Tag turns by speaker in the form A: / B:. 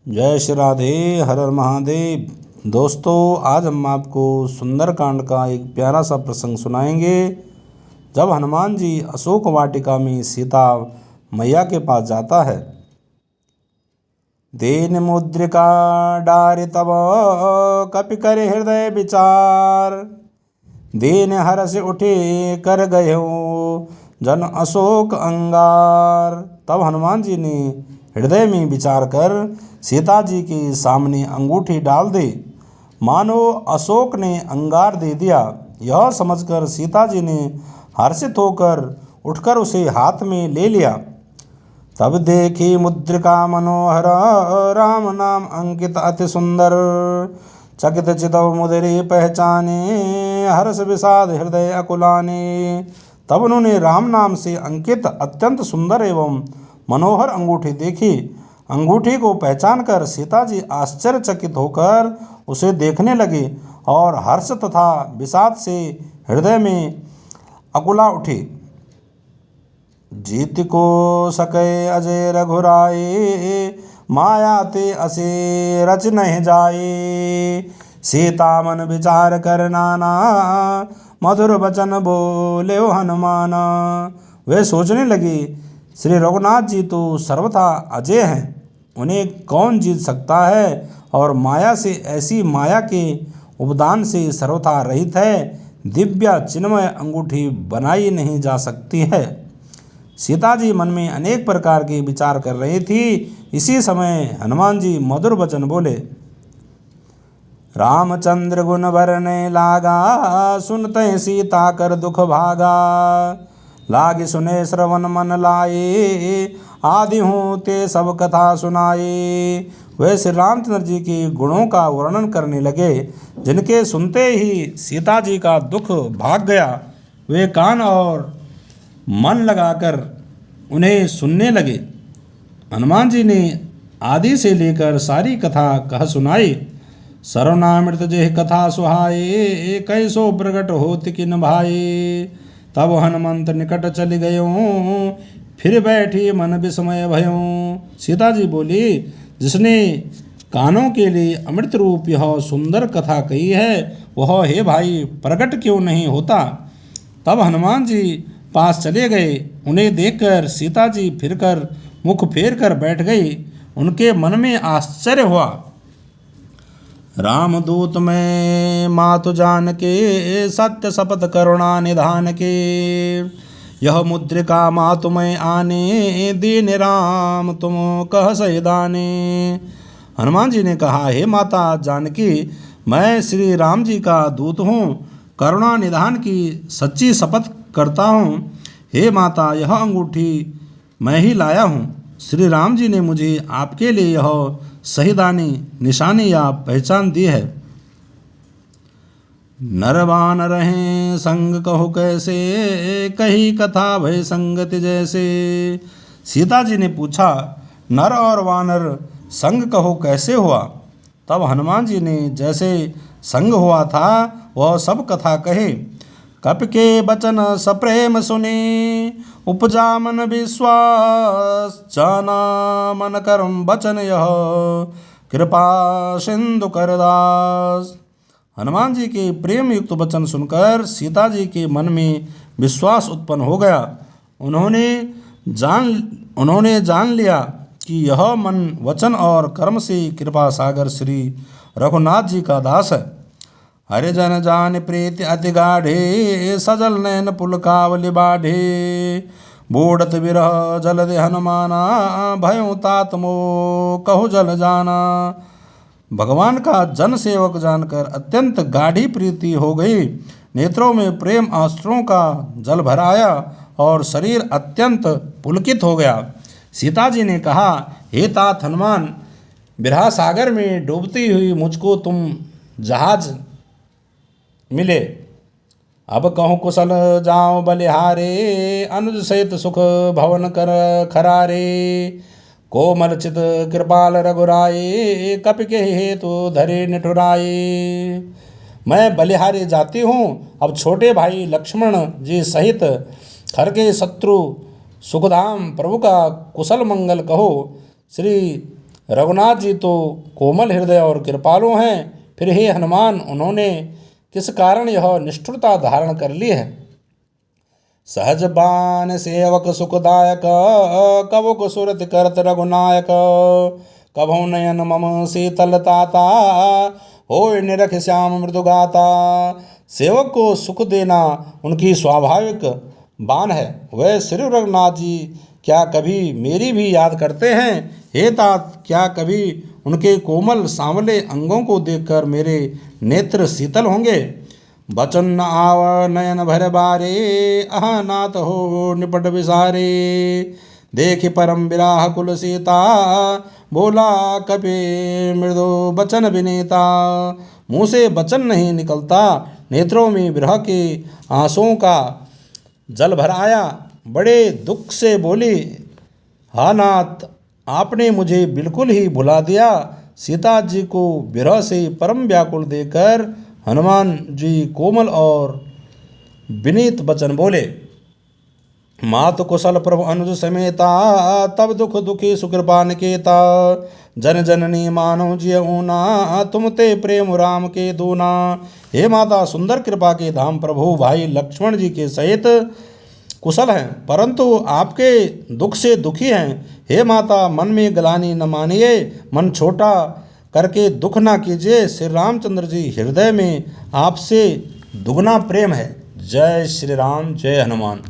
A: जय श्री राधे, हर हर महादेव। दोस्तों, आज हम आपको सुंदरकांड का एक प्यारा सा प्रसंग सुनाएंगे। जब हनुमान जी अशोक वाटिका में सीता मैया के पास जाता है। दीन मुद्रिका डारि तब कपि कर हृदय विचार, दीन हर्ष उठे कर गए जन अशोक अंगार। तब हनुमान जी ने हृदय में विचार कर सीता जी के सामने अंगूठी डाल दी, मानो अशोक ने अंगार दे दिया। यह समझकर सीता जी ने हर्षित होकर उठकर उसे हाथ में ले लिया। तब देखी मुद्रिका मनोहर, राम नाम अंकित अति सुंदर। चकित चितव मुदरी पहचाने, हर्ष विषाद हृदय अकुलाने। तब उन्होंने राम नाम से अंकित अत्यंत सुंदर एवं मनोहर अंगूठी देखी। अंगूठी को पहचान कर सीता जी आश्चर्यचकित होकर उसे देखने लगी और हर्ष तथा विषाद से हृदय में अकुला उठी। जीत को सके अजय रघुराए, माया ते असे रच नहीं जाए। सीता मन विचार कर नाना, मधुर वचन बोले हनुमाना। वे सोचने लगी, श्री रघुनाथ जी तो सर्वथा अजय हैं, उन्हें कौन जीत सकता है, और माया से ऐसी माया के उपदान से सर्वथा रहित है, दिव्य चिन्मय अंगूठी बनाई नहीं जा सकती है। सीता जी मन में अनेक प्रकार के विचार कर रही थी। इसी समय हनुमान जी मधुर वचन बोले। रामचंद्र गुण वरने लागा, सुनते सीता कर दुख भागा। लागे सुने श्रवण मन लाए, आदि हूँ ते सब कथा सुनाए। वे श्री रामचंद्र जी के गुणों का वर्णन करने लगे, जिनके सुनते ही सीता जी का दुख भाग गया। वे कान और मन लगाकर उन्हें सुनने लगे। हनुमान जी ने आदि से लेकर सारी कथा कह सुनाई। सर्वनामृत जेह कथा सुहाए, कैसो प्रगट होत किन भाई। तब हनुमंत निकट चल गयो, फिर बैठी मन विस्मय भयो। सीता जी बोली, जिसने कानों के लिए अमृत रूप यह सुंदर कथा कही है, वह हे भाई प्रकट क्यों नहीं होता। तब हनुमान जी पास चले गए। उन्हें देखकर सीता जी फिरकर मुख फेर कर बैठ गई। उनके मन में आश्चर्य हुआ। रामदूत में मातु जान के, सत्य शपथ करुणा निधान के। यह मुद्रिका मातु में आने, दीन राम तुम कह सहिदाने। हनुमान जी ने कहा, हे माता जानकी, मैं श्री राम जी का दूत हूँ, करुणा निधान की सच्ची शपथ करता हूँ। हे माता, यह अंगूठी मैं ही लाया हूँ। श्री राम जी ने मुझे आपके लिए यह सहिदानी निशानी या पहचान दी है। नरवान रहे संग कहो कैसे, कही कथा भय संगति जैसे। सीता जी ने पूछा, नर और वानर संग कहो कैसे हुआ। तब हनुमान जी ने जैसे संग हुआ था वह सब कथा कहे। कपि के बचन सप्रेम सुनी, उपजा मन विश्वास। जाना मन कर्म बचन यह, कृपा सिंधु करदास। हनुमान जी के प्रेम युक्त वचन सुनकर सीता जी के मन में विश्वास उत्पन्न हो गया। उन्होंने जान लिया कि यह मन वचन और कर्म से कृपा सागर श्री रघुनाथ जी का दास है। हरिजन जान प्रीति अति गाढ़े, सजल नैन पुलकावली बाढ़े। बूढ़त विरह जल दे हनुमाना, भयो तात मो कहु जल जाना। भगवान का जन सेवक जानकर अत्यंत गाढ़ी प्रीति हो गई। नेत्रों में प्रेम आश्रुओं का जल भर आया और शरीर अत्यंत पुलकित हो गया। सीता जी ने कहा, हे तात हनुमान, विरह सागर में डूबती हुई मुझको तुम जहाज मिले। अब कहूँ कुशल जाओ बलिहारे, अनुज सहित सुख भवन कर खरारे। कोमल चित कृपाल रघुराए, कपि के हेतु धरे निठुराए। मैं बलिहारे जाती हूँ, अब छोटे भाई लक्ष्मण जी सहित खर के शत्रु सुखधाम प्रभु का कुशल मंगल कहो। श्री रघुनाथ जी तो कोमल हृदय और कृपालु हैं, फिर हे हनुमान उन्होंने किस कारण यह निष्ठुरता धारण कर ली है। सहज बान सेवक सुखदायक, कबुक सुरत करत रघुनायक। कभो नयन मम शीतलताता, होय निरख श्याम मृदुगाता। सेवक को सुख देना उनकी स्वाभाविक बान है। वह श्री रघुनाथ जी क्या कभी मेरी भी याद करते हैं? हे तात, क्या कभी उनके कोमल सांवले अंगों को देखकर मेरे नेत्र शीतल होंगे? बचन न आव नयन भर बारे, अह नाथ हो निपट विसारे। देख परम विराह कुल सीता, बोला कपि मृदु बचन विनीता। मुँह से वचन नहीं निकलता, नेत्रों में विरह के आंसुओं का जल भर आया। बड़े दुख से बोली, हा नाथ, आपने मुझे बिल्कुल ही भुला दिया। सीता जी को विरह से परम व्याकुल देकर हनुमान जी कोमल और विनीत वचन बोले। मातु कुशल प्रभु अनुज समेता, तब दुख दुखी सुकृपा निकेता। जन जननी मानो जिय ऊना, तुम ते प्रेम राम के दूना। हे माता, सुंदर कृपा के धाम प्रभु भाई लक्ष्मण जी के सहित कुशल हैं, परंतु आपके दुख से दुखी हैं। हे माता, मन में गलानी न मानिए, मन छोटा करके दुख ना कीजिए। श्री रामचंद्र जी हृदय में आपसे दुगना प्रेम है। जय श्री राम, जय हनुमान।